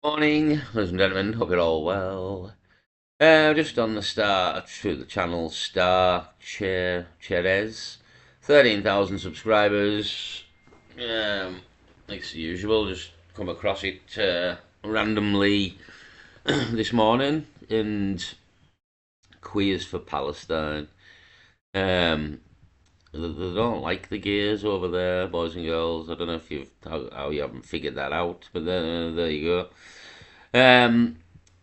Morning, ladies and gentlemen. Hope you're all well. Just on the star through the channel Star Cherez, 13,000 subscribers. Like the usual, just come across it randomly this morning and queers for Palestine. Um, they don't like the gays over there, boys and girls. I don't know if how you haven't figured that out, but there you go.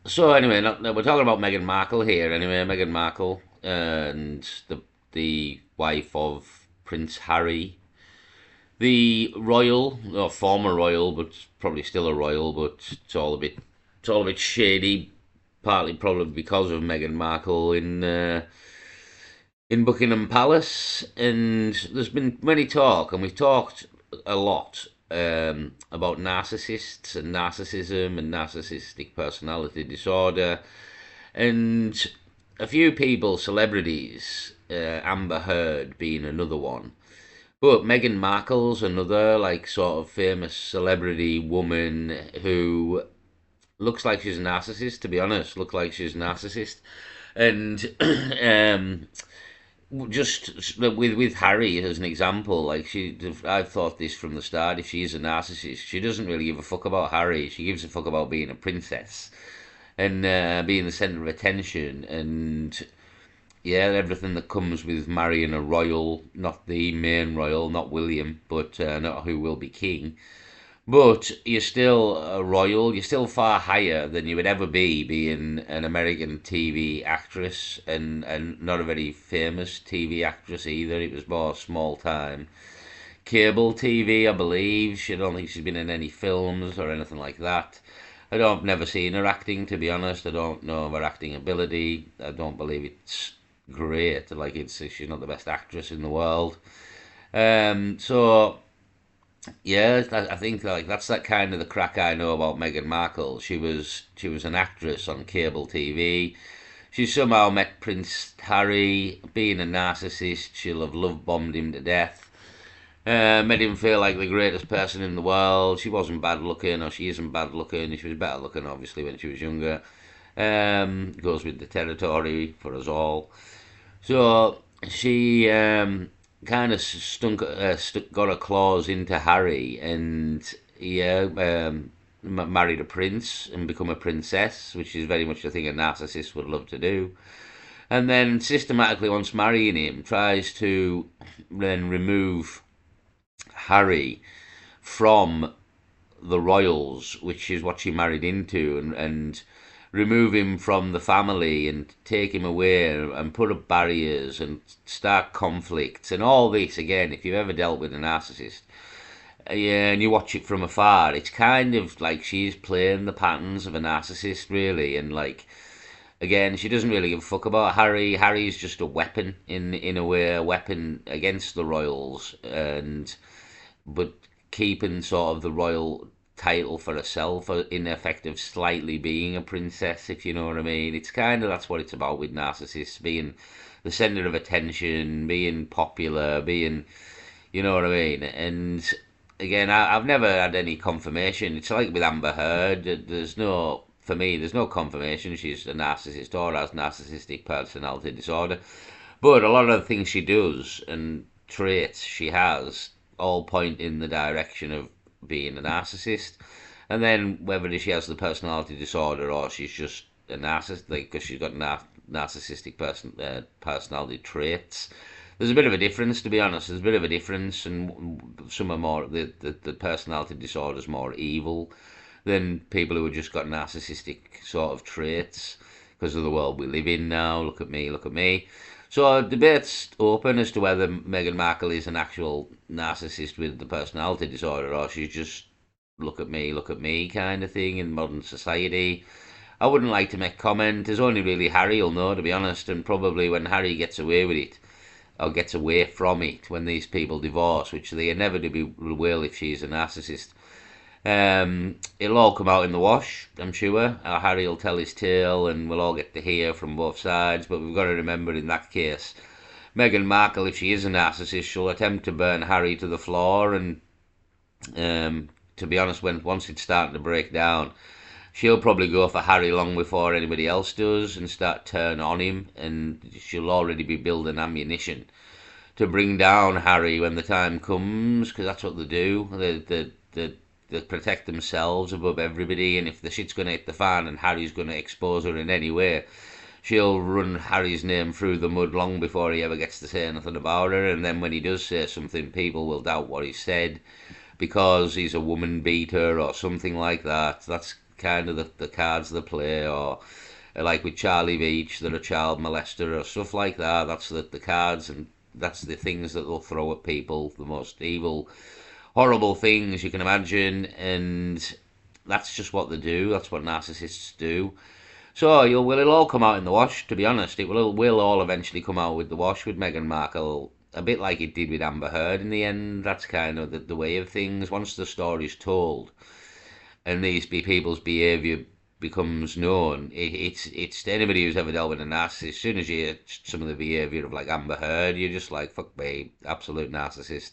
So anyway, we're talking about Meghan Markle here. Anyway, Meghan Markle and the wife of Prince Harry, the royal or former royal, but probably still a royal, but it's all a bit shady. Partly probably because of Meghan Markle in Buckingham Palace, and there's been many talk, and we've talked a lot about narcissists and narcissism and narcissistic personality disorder, and a few people, celebrities, Amber Heard being another one. But Meghan Markle's another, like, sort of famous celebrity woman who looks like she's a narcissist, to be honest, looks like she's a narcissist. And just with Harry as an example, like I've thought this from the start. If she is a narcissist, she doesn't really give a fuck about Harry. She gives a fuck about being a princess and being the center of attention, and yeah, everything that comes with marrying a royal, not the main royal, not William, but not who will be king. But you're still a royal. You're still far higher than you would ever be being an American TV actress, and not a very famous TV actress either. It was more small time cable TV, I believe. I don't think she's been in any films or anything like that. I've never seen her acting, to be honest. I don't know of her acting ability. I don't believe it's great. Like, she's not the best actress in the world. So yeah, I think like that's that kind of the crack I know about Meghan Markle. She was an actress on cable TV. She somehow met Prince Harry. Being a narcissist, she'll have love bombed him to death. Made him feel like the greatest person in the world. She wasn't bad looking, or she isn't bad looking. She was better looking, obviously, when she was younger. Goes with the territory for us all. So she kind of got a claws into Harry, and yeah, married a prince and become a princess, which is very much the thing a narcissist would love to do. And then systematically, once marrying him, tries to then remove Harry from the royals, which is what she married into, and remove him from the family and take him away and put up barriers and start conflicts and all this. Again, if you've ever dealt with a narcissist, yeah, and you watch it from afar, it's kind of like she's playing the patterns of a narcissist, really. And like, again, she doesn't really give a fuck about Harry. Harry's just a weapon in a way, a weapon against the royals, and but keeping sort of the royal title for herself, in effect of slightly being a princess, if you know what I mean. It's kind of that's what it's about with narcissists, being the center of attention, being popular, being, you know what I mean. And again, I've never had any confirmation. It's like with Amber Heard. There's no, for me, there's no confirmation she's a narcissist or has narcissistic personality disorder. But a lot of the things she does and traits she has all point in the direction of being a narcissist. And then whether she has the personality disorder or she's just a narcissist, like, because she's got narcissistic personality traits. There's a bit of a difference, to be honest. There's a bit of a difference, and some are more the personality disorder is more evil than people who have just got narcissistic sort of traits because of the world we live in now. Look at me, look at me. So debate's open as to whether Meghan Markle is an actual narcissist with the personality disorder, or she's just look at me kind of thing in modern society. I wouldn't like to make comment. There's only really Harry will know, to be honest, and probably when Harry gets away with it, or gets away from it, when these people divorce, which they inevitably will if she's a narcissist. It'll all come out in the wash, I'm sure. Harry will tell his tale, and we'll all get to hear from both sides. But we've got to remember, in that case, Meghan Markle, if she is a narcissist, she'll attempt to burn Harry to the floor. And to be honest, once it's starting to break down, she'll probably go for Harry long before anybody else does and start turn on him, and she'll already be building ammunition to bring down Harry when the time comes, because that's what they do. They protect themselves above everybody, and if the shit's going to hit the fan and Harry's going to expose her in any way, she'll run Harry's name through the mud long before he ever gets to say anything about her. And then when he does say something, people will doubt what he said because he's a woman beater or something like that. That's kind of the cards they play, or like with Charlie Beach, they're a child molester or stuff like that. That's the cards, and that's the things that they'll throw at people, the most evil, horrible things you can imagine, and that's just what they do. That's what narcissists do. So it'll all come out in the wash. To be honest, it will all eventually come out with the wash with Meghan Markle, a bit like it did with Amber Heard in the end. That's kind of the way of things. Once the story's told and these people's behaviour becomes known, it's anybody who's ever dealt with a narcissist. As soon as you hear some of the behaviour of like Amber Heard, you're just like, fuck me, absolute narcissist.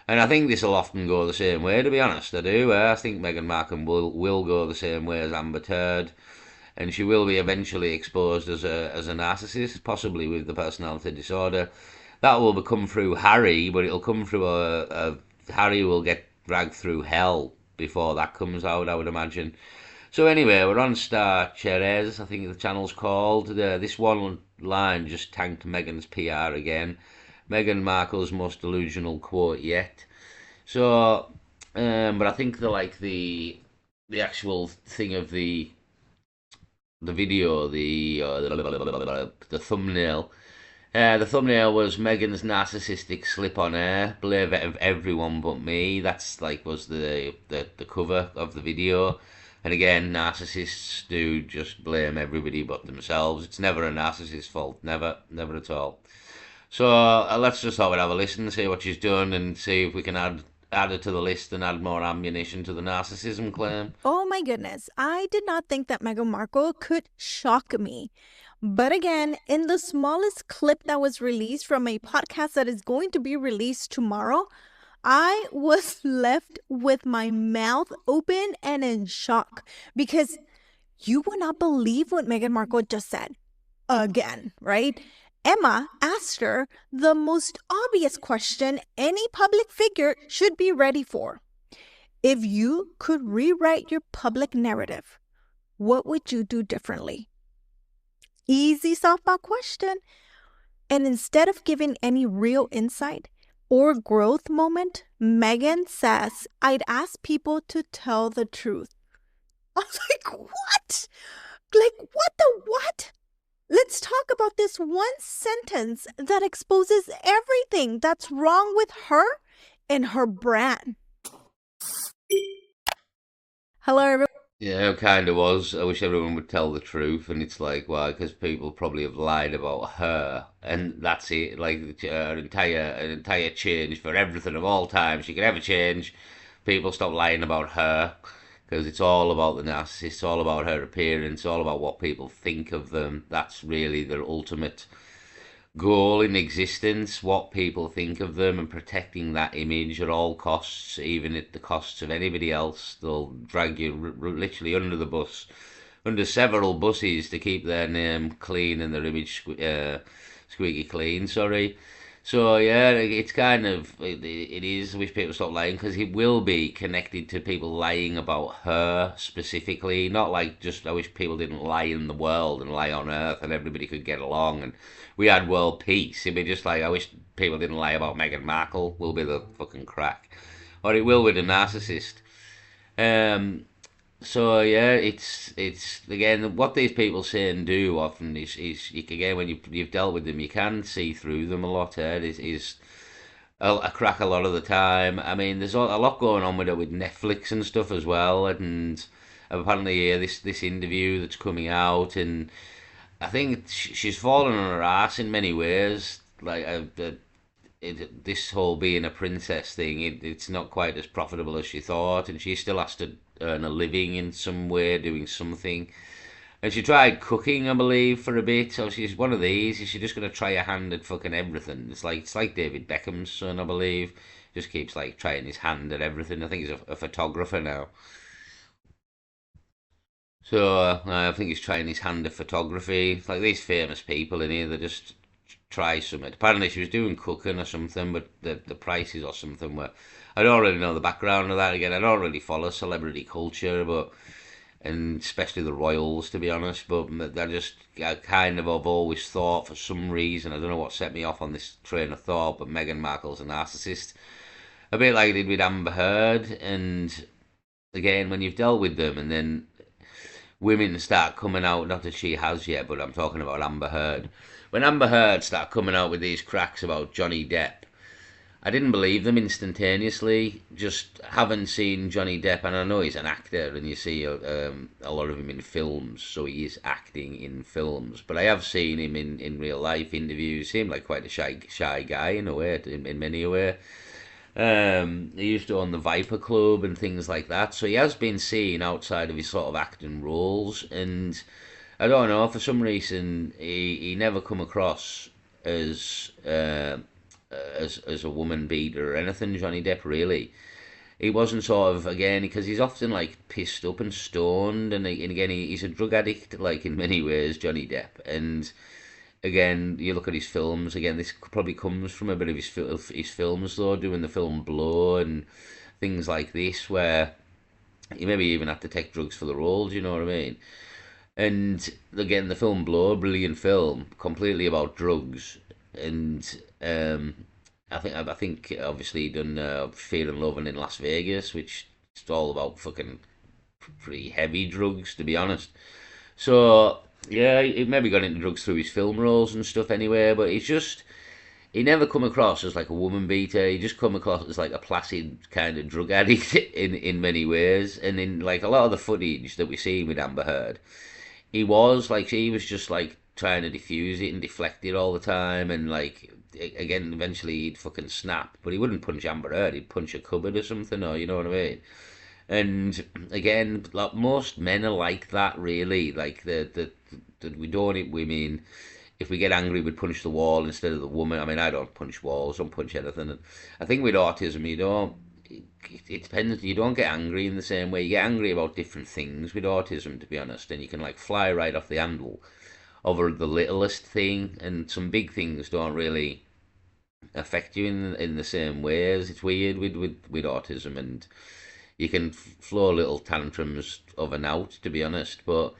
And I think this will often go the same way. To be honest, I do. I think Meghan Markle will go the same way as Amber Heard, and she will be eventually exposed as a narcissist, possibly with the personality disorder. That will come through Harry, but it'll come through a Harry will get dragged through hell before that comes out, I would imagine. So anyway, we're on Star Cherez, I think the channel's called. This one line just tanked Meghan's PR again. Meghan Markle's most delusional quote yet. So, but I think the actual thing of the video, the thumbnail. The thumbnail was Megan's narcissistic slip on air, blame everyone but me. That's like was the cover of the video. And again, narcissists do just blame everybody but themselves. It's never a narcissist's fault, never, never at all. So let's just have a listen, see what she's done, and see if we can add it to the list and add more ammunition to the narcissism claim. Oh my goodness, I did not think that Meghan Markle could shock me. But again, in the smallest clip that was released from a podcast that is going to be released tomorrow, I was left with my mouth open and in shock because you would not believe what Meghan Markle just said. Again, right? Emma asked her the most obvious question any public figure should be ready for. If you could rewrite your public narrative, what would you do differently? Easy softball question. And instead of giving any real insight or growth moment, Meghan says, I'd ask people to tell the truth. I was like, what? Like, what the what? Let's talk about this one sentence that exposes everything that's wrong with her and her brand. Hello, everyone. Yeah, it kind of was. I wish everyone would tell the truth, and it's like, why? Because people probably have lied about her, and that's it. Like an entire change for everything of all time she could ever change. People stop lying about her because it's all about the narcissist, it's all about her appearance, all about what people think of them. That's really their ultimate goal in existence, what people think of them, and protecting that image at all costs, even at the costs of anybody else. They'll drag you literally under the bus, under several buses to keep their name clean and their image squeaky clean. Sorry. So yeah, it's kind of it is. I wish people stop lying because it will be connected to people lying about her specifically. Not like just I wish people didn't lie in the world and lie on Earth and everybody could get along and we had world peace. It'd be just like I wish people didn't lie about Meghan Markle. Will be the fucking crack, or it will with a narcissist. Um, so yeah, it's again what these people say and do often is again when you've dealt with them, you can see through them a lot. Is a crack a lot of the time. I mean, there's a lot going on with it with Netflix and stuff as well, and apparently this interview that's coming out, and I think she's fallen on her ass in many ways. Like this whole being a princess thing, it's not quite as profitable as she thought, and she still has to earn a living in some way, doing something. And she tried cooking, I believe, for a bit. So she's one of these. Is she just going to try her hand at fucking everything? It's like David Beckham's son, I believe. Just keeps like trying his hand at everything. I think he's a photographer now. So I think he's trying his hand at photography. It's like these famous people in here, they just try something. Apparently she was doing cooking or something, but the prices or something were. I don't really know the background of that. Again, I don't really follow celebrity culture, but and especially the royals, to be honest. But I kind of have always thought for some reason, I don't know what set me off on this train of thought, but Meghan Markle's a narcissist. A bit like I did with Amber Heard, and again, when you've dealt with them, and then women start coming out, not that she has yet, but I'm talking about Amber Heard. When Amber Heard started coming out with these cracks about Johnny Depp, I didn't believe them instantaneously. Just haven't seen Johnny Depp, and I know he's an actor, and you see a lot of him in films, so he is acting in films. But I have seen him in real life interviews. He seemed like quite a shy guy in a way, in many ways. He used to own the Viper Club and things like that, so he has been seen outside of his sort of acting roles. And I don't know, for some reason, he never come across as as a woman beater or anything. Johnny Depp really, he wasn't sort of again because he's often like pissed up and stoned, and again he's a drug addict like in many ways, Johnny Depp. And again, you look at his films. Again, this probably comes from a bit of his films though, doing the film Blow and things like this, where you maybe even have to take drugs for the roles. You know what I mean? And again, the film Blow, a brilliant film, completely about drugs. And I think obviously he done Fear and Loving in Las Vegas, which is all about fucking pretty heavy drugs, to be honest. So yeah, he maybe got into drugs through his film roles and stuff anyway, but he never come across as like a woman beater. He just come across as like a placid kind of drug addict in many ways. And in like a lot of the footage that we see with Amber Heard, he was just like trying to diffuse it and deflect it all the time, and like again, eventually he'd fucking snap, but he wouldn't punch Amber Heard. He'd punch a cupboard or something, or you know what I mean. And again, like most men are like that, really. Like the we don't hit women. If we get angry, we'd punch the wall instead of the woman. I mean, I don't punch walls, don't punch anything. And I think with autism, you don't. It depends. You don't get angry in the same way. You get angry about different things with autism, to be honest, and you can like fly right off the handle over the littlest thing, and some big things don't really affect you in the same ways. It's weird with autism, and you can flow little tantrums of an out, to be honest. But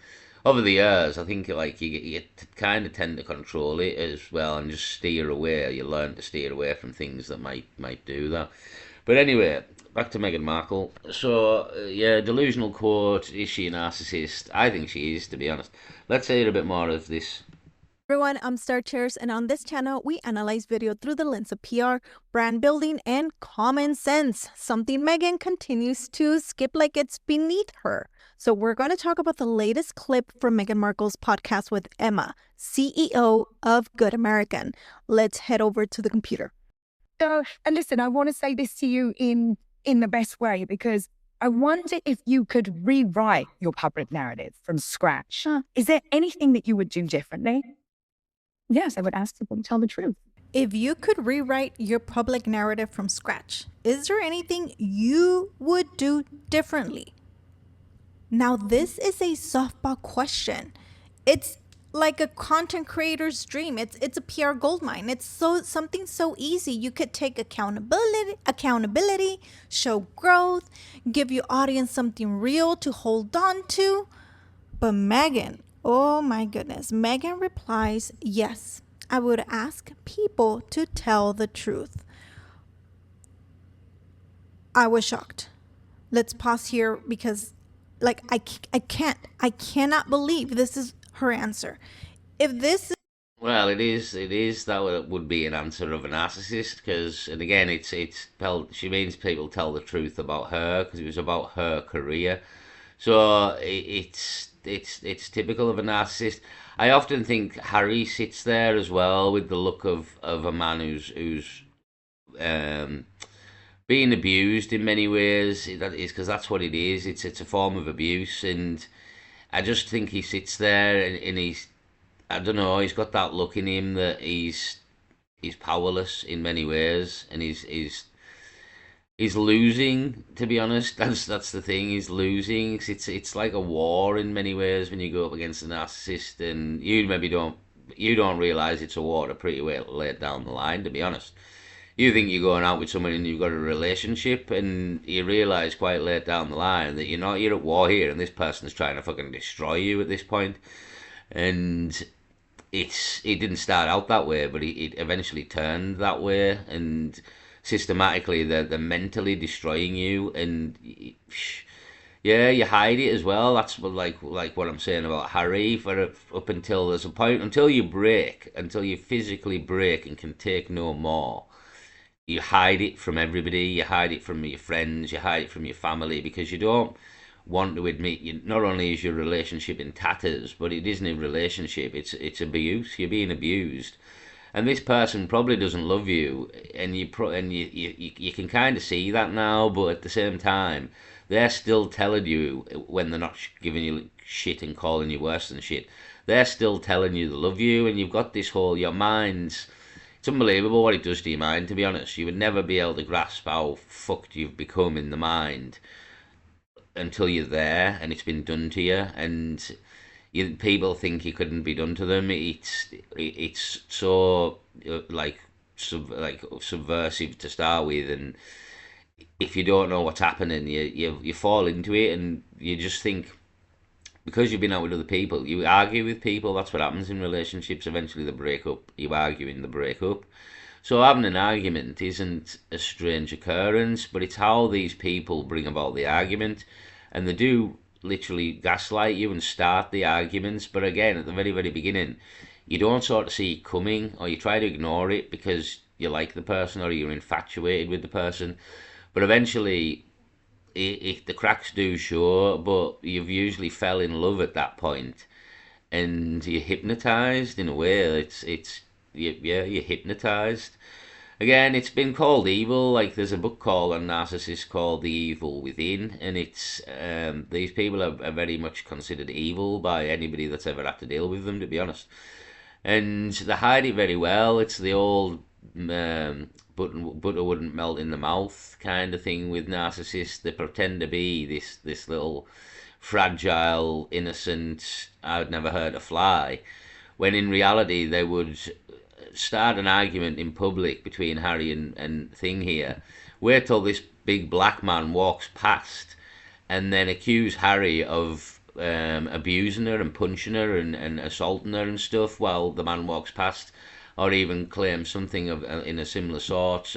over the years, I think like you kind of tend to control it as well, and just steer away. You learn to steer away from things that might do that. But anyway, back to Meghan Markle. So yeah, delusional quote. Is she a narcissist? I think she is, to be honest. Let's hear a bit more of this. Everyone, I'm Star Chairs, and on this channel, we analyze video through the lens of PR, brand building, and common sense, something Meghan continues to skip like it's beneath her. So we're going to talk about the latest clip from Meghan Markle's podcast with Emma, CEO of Good American. Let's head over to the computer. So, and listen, I want to say this to you in the best way, because I wonder if you could rewrite your public narrative from scratch. Is there anything that you would do differently? Yes, I would ask people to tell the truth. If you could rewrite your public narrative from scratch, is there anything you would do differently? Now, this is a softball question. It's like a content creator's dream. It's a PR goldmine. It's something so easy. You could take accountability, show growth, give your audience something real to hold on to. But Meghan, oh my goodness, Meghan replies, yes, I would ask people to tell the truth. I was shocked. Let's pause here because like I cannot believe this is her answer. If this is Well, it is. That would be an answer of a narcissist, because, and again, she means people tell the truth about her because it was about her career. So it's typical of a narcissist. I often think Harry sits there as well with the look of a man who's um, being abused in many ways. That is because that's what it is. It's a form of abuse, and I just think he sits there and he's, I don't know, he's got that look in him that he's powerless in many ways, and he's He's losing, to be honest. That's the thing. He's losing. It's like a war in many ways when you go up against a narcissist, and you don't realize it's a war to pretty well late down the line. To be honest, you think you're going out with someone and you've got a relationship, and you realize quite late down the line that you're at war here, and this person's trying to fucking destroy you at this point. And it didn't start out that way, but it eventually turned that way, and systematically they're mentally destroying you, and yeah, you hide it as well. That's like what I'm saying about Harry. For up until there's a point, until you physically break and can take no more, you hide it from everybody. You hide it from your friends. You hide it from your family because you don't want to admit you. Not only is your relationship in tatters, but it isn't a relationship. It's abuse. You're being abused, and this person probably doesn't love you, and you can kind of see that now. But at the same time, they're still telling you when they're not giving you shit and calling you worse than shit. They're still telling you they love you, and you've got this whole your mind's it's unbelievable what it does to your mind, to be honest. You would never be able to grasp how fucked you've become in the mind until you're there and it's been done to you. And people think it couldn't be done to them. It's so like subversive to start with, and if you don't know what's happening, you fall into it, and you just think because you've been out with other people, you argue with people. That's what happens in relationships. Eventually, they break up. You argue in the breakup. So having an argument isn't a strange occurrence, but it's how these people bring about the argument, and they do literally gaslight you and start the arguments. But again, at the very, very beginning, you don't sort of see it coming, or you try to ignore it because you like the person or you're infatuated with the person. But eventually, if the cracks do show, but you've usually fell in love at that point, and you're hypnotized in a way. You're hypnotized. Again, it's been called evil. Like there's a book called on narcissists called The Evil Within, and it's these people are very much considered evil by anybody that's ever had to deal with them, to be honest. And they hide it very well. It's the old butter wouldn't melt in the mouth kind of thing with narcissists. They pretend to be this little fragile, innocent, I'd never hurt a fly, when in reality they would start an argument in public between Harry and Thing here. Wait till this big black man walks past and then accuse Harry of abusing her and punching her and assaulting her and stuff while the man walks past, or even claim something of in a similar sort,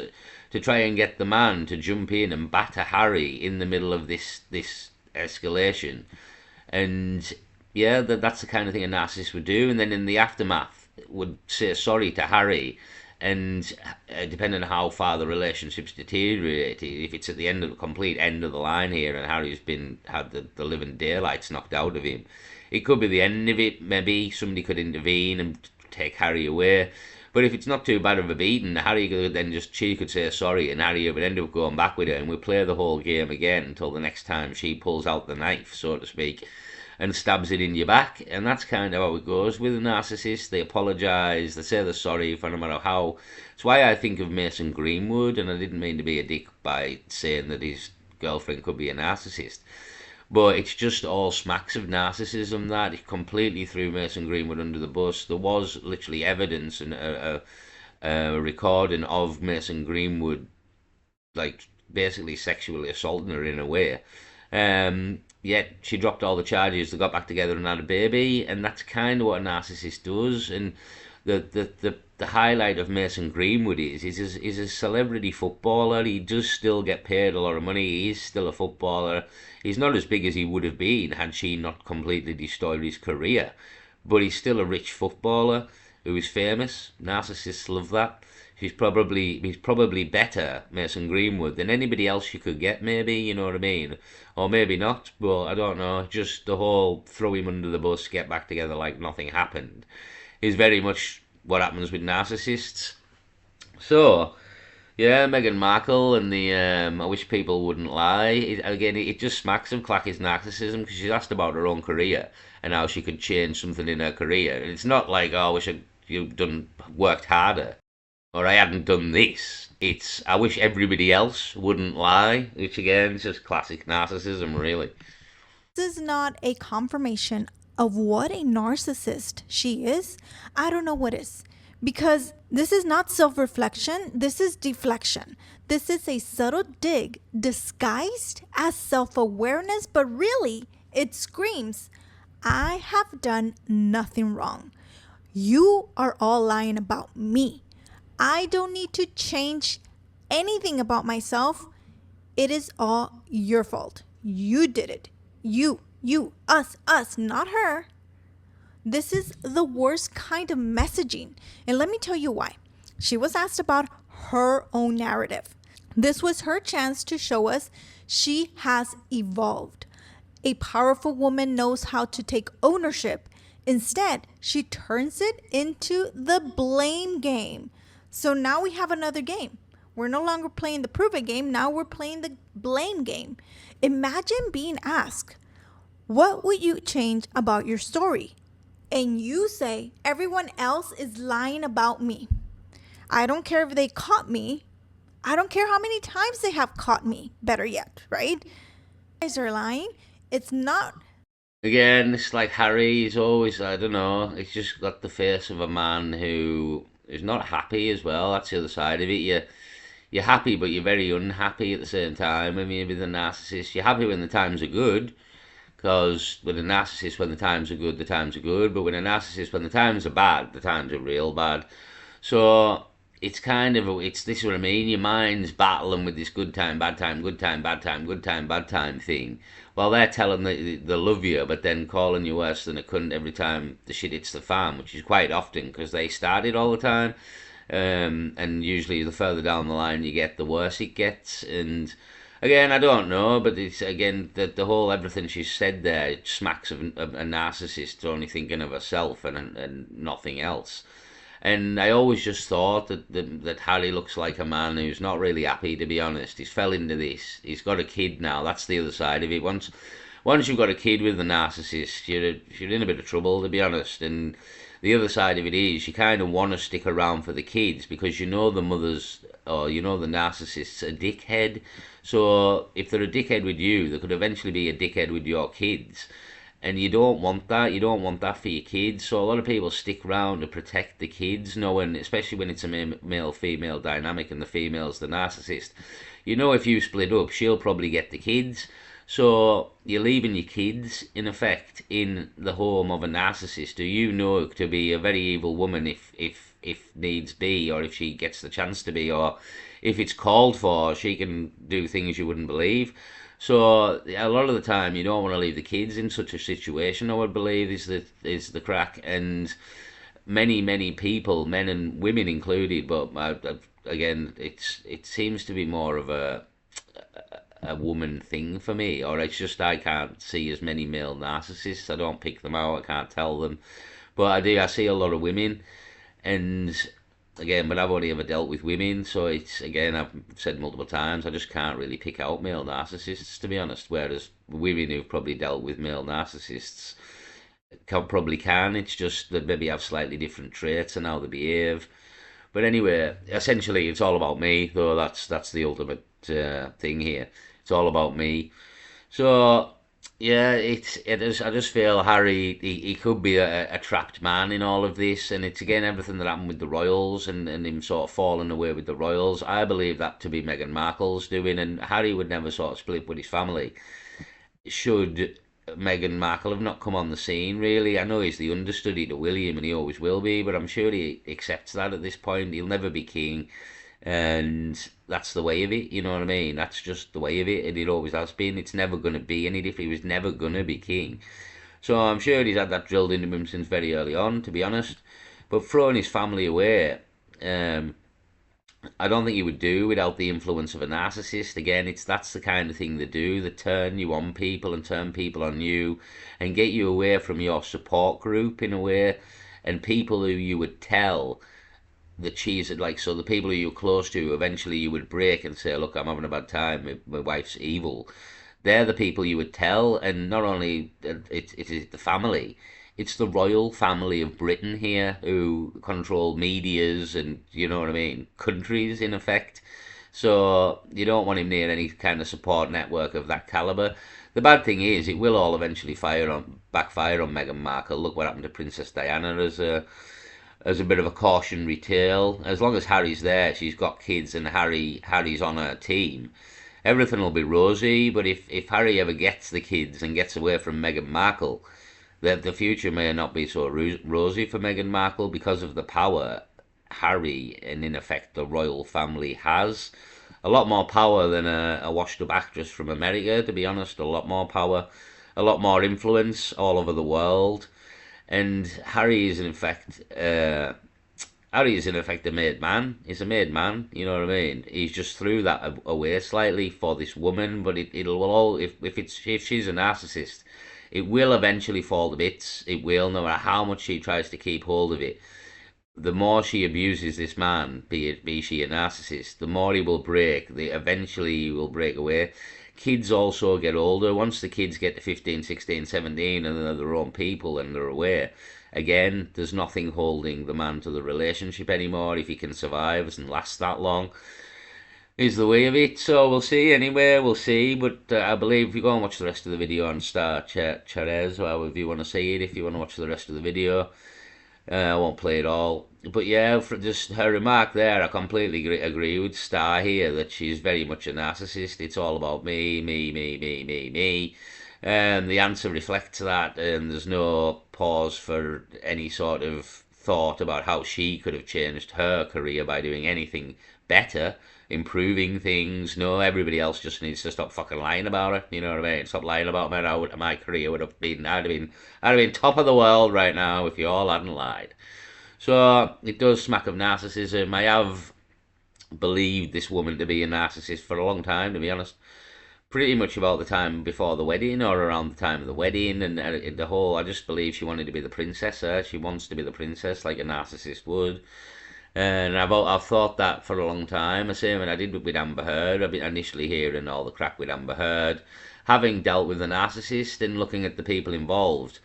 to try and get the man to jump in and batter Harry in the middle of this escalation. And yeah, that's the kind of thing a narcissist would do. And then in the aftermath, would say sorry to Harry. And depending on how far the relationship's deteriorated, if it's at the end of the complete end of the line here, and Harry's had the living daylights knocked out of him, it could be the end of it. Maybe somebody could intervene and take Harry away. But if it's not too bad of a beating, Harry could then she could say sorry, and Harry would end up going back with her, and we play the whole game again until the next time she pulls out the knife, so to speak, and stabs it in your back. And that's kind of how it goes with a narcissist. They apologise, they say they're sorry for no matter how. It's why I think of Mason Greenwood, and I didn't mean to be a dick by saying that his girlfriend could be a narcissist. But it's just all smacks of narcissism that it completely threw Mason Greenwood under the bus. There was literally evidence and a recording of Mason Greenwood, like basically sexually assaulting her in a way. Yet she dropped all the charges. They got back together and had a baby, and that's kind of what a narcissist does. And the highlight of Mason Greenwood is he's a celebrity footballer. He does still get paid a lot of money. He's still a footballer. He's not as big as he would have been had she not completely destroyed his career, but he's still a rich footballer who is famous. Narcissists love that. He's probably better, Mason Greenwood, than anybody else you could get, maybe, you know what I mean? Or maybe not, but I don't know. Just the whole throw him under the bus, get back together like nothing happened is very much what happens with narcissists. So, yeah, Meghan Markle and the I wish people wouldn't lie. It just smacks of Clacky's narcissism, because she's asked about her own career and how she could change something in her career. And it's not like, oh, I wish you'd worked harder, or I hadn't done this. It's I wish everybody else wouldn't lie, which again is just classic narcissism, really. This is not a confirmation of what a narcissist she is. I don't know what is. Because this is not self reflection, this is deflection. This is a subtle dig disguised as self awareness, but really it screams, I have done nothing wrong. You are all lying about me. I don't need to change anything about myself. It is all your fault. You did it. Us, not her. This is the worst kind of messaging. And let me tell you why. She was asked about her own narrative. This was her chance to show us she has evolved. A powerful woman knows how to take ownership. Instead, she turns it into the blame game. So now we have another game. We're no longer playing the prove it game. Now we're playing the blame game. Imagine being asked, what would you change about your story? And you say, everyone else is lying about me. I don't care if they caught me. I don't care how many times they have caught me. Better yet, right? You guys are lying. It's not. Again, it's like Harry. He's always, I don't know. He's just got the face of a man who is not happy as well. That's the other side of it. You're happy, but you're very unhappy at the same time. I mean, with a narcissist, you're happy when the times are good, because with a narcissist, when the times are good, the times are good. But with a narcissist, when the times are bad, the times are real bad. So it's kind of it's this is what I mean. Your mind's battling with this good time, bad time, good time, bad time, good time, bad time thing. While they're telling they love you, but then calling you worse than a cunt every time the shit hits the fan, which is quite often because they start it all the time. And usually the further down the line you get, the worse it gets. And again, I don't know, but it's again the whole everything she said there, it smacks of a narcissist only thinking of herself and nothing else. And I always just thought that Harry looks like a man who's not really happy, to be honest. He's fell into this. He's got a kid now. That's the other side of it. Once you've got a kid with a narcissist, you're in a bit of trouble, to be honest. And the other side of it is you kind of want to stick around for the kids because you know the mother's or you know the narcissist's a dickhead. So if they're a dickhead with you, they could eventually be a dickhead with your kids. And you don't want that. You don't want that for your kids. So a lot of people stick around to protect the kids, knowing, especially when it's a male-female dynamic and the female's the narcissist. You know, if you split up, she'll probably get the kids. So you're leaving your kids, in effect, in the home of a narcissist who you know to be a very evil woman if needs be, or if she gets the chance to be, or if it's called for, she can do things you wouldn't believe. So a lot of the time, you don't want to leave the kids in such a situation. I would believe is the crack, and many people, men and women included. But again, it seems to be more of a woman thing for me, or it's just I can't see as many male narcissists. I don't pick them out. I can't tell them, but I do. I see a lot of women, and again, but I've only ever dealt with women, so it's again I've said multiple times I just can't really pick out male narcissists, to be honest. Whereas women who've probably dealt with male narcissists probably can. It's just that maybe have slightly different traits and how they behave. But anyway, essentially, it's all about me, though. That's the ultimate thing here. It's all about me. So yeah, it is. I just feel Harry. He could be a trapped man in all of this, and it's again everything that happened with the royals and him sort of falling away with the royals. I believe that to be Meghan Markle's doing, and Harry would never sort of split with his family. Should Meghan Markle have not come on the scene, really? I know he's the understudy to William, and he always will be, but I'm sure he accepts that at this point. He'll never be king, and that's the way of it. You know what I mean? That's just the way of it, and it always has been. It's never going to be any different. He was never going to be king. So I'm sure he's had that drilled into him since very early on, to be honest. But throwing his family away, I don't think he would do without the influence of a narcissist. Again, that's the kind of thing they do. They turn you on people and turn people on you and get you away from your support group in a way, and people who you would tell the cheese like, so the people who you're close to, eventually you would break and say, look, I'm having a bad time, my wife's evil. They're the people you would tell, and not only it is the family, it's the royal family of Britain here who control medias and, you know what I mean, countries in effect. So you don't want him near any kind of support network of that caliber. The bad thing is, it will all eventually backfire on Meghan Markle. Look what happened to Princess Diana as a bit of a cautionary tale. As long as Harry's there, she's got kids, and Harry's on her team, everything will be rosy. But if Harry ever gets the kids and gets away from Meghan Markle, the future may not be so rosy for Meghan Markle because of the power Harry and in effect the royal family has. A lot more power than a washed up actress from America, to be honest. A lot more power, a lot more influence all over the world. And Harry is in effect a made man. He's a made man, you know what I mean? He's just threw that away slightly for this woman, but it'll all if she's a narcissist, it will eventually fall to bits. It will, no matter how much she tries to keep hold of it. The more she abuses this man, be she a narcissist, the more he will break. Eventually he will break away. Kids also get older. Once the kids get to 15, 16, 17 and they're their own people and they're aware, again, there's nothing holding the man to the relationship anymore if he can survive and last that long. Is the way of it. So we'll see anyway, we'll see. But I believe if you go and watch the rest of the video on Star Cherez, or however you want to say it, if you want to watch the rest of the video, I won't play it all. But yeah, for just her remark there, I completely agree with Star here that she's very much a narcissist. It's all about me, me, me, me, me, me. And the answer reflects that, and there's no pause for any sort of thought about how she could have changed her career by doing anything better, improving things. No, everybody else just needs to stop fucking lying about it. You know what I mean? Stop lying about me. My career would have been, I'd have been top of the world right now if you all hadn't lied. So it does smack of narcissism. I have believed this woman to be a narcissist for a long time, to be honest. Pretty much about the time before the wedding or around the time of the wedding, and the whole, I just believe she wanted to be the princess. She wants to be the princess like a narcissist would. And I've thought that for a long time. The same as I did with Amber Heard. I've been initially hearing all the crap with Amber Heard, having dealt with a narcissist and looking at the people involved.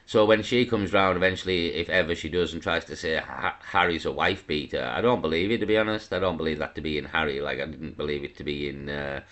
So when she comes round eventually, if ever she does, and tries to say Harry's a wife beater, I don't believe it, to be honest. I don't believe that to be in Harry, like I didn't believe it to be in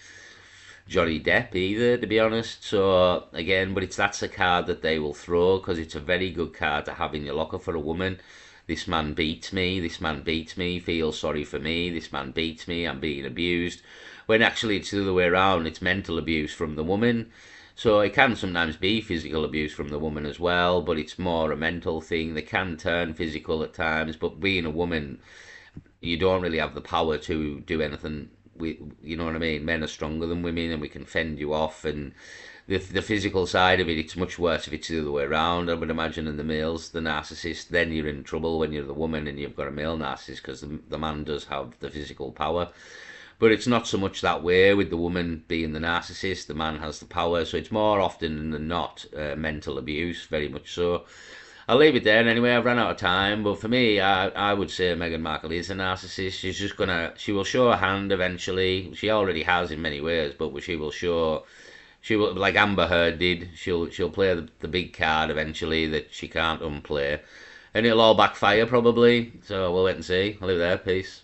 Johnny Depp either, to be honest. So again, but that's a card that they will throw because it's a very good card to have in your locker for a woman. This man beats me, this man beats me, feels sorry for me, this man beats me, I'm being abused. When actually it's the other way around, it's mental abuse from the woman. So it can sometimes be physical abuse from the woman as well, but it's more a mental thing. They can turn physical at times, but being a woman, you don't really have the power to do anything. You know what I mean? Men are stronger than women, and we can fend you off. And the physical side of it, it's much worse if it's the other way around. I would imagine in the males, the narcissist, then you're in trouble when you're the woman and you've got a male narcissist because the man does have the physical power. But it's not so much that way with the woman being the narcissist. The man has the power, so it's more often than not mental abuse, very much so. I'll leave it there anyway. I've run out of time, but for me, I would say Meghan Markle is a narcissist. She will show her hand eventually. She already has in many ways, but she will, like Amber Heard did. She'll play the big card eventually that she can't unplay, and it'll all backfire probably. So we'll wait and see. I'll leave it there. Peace.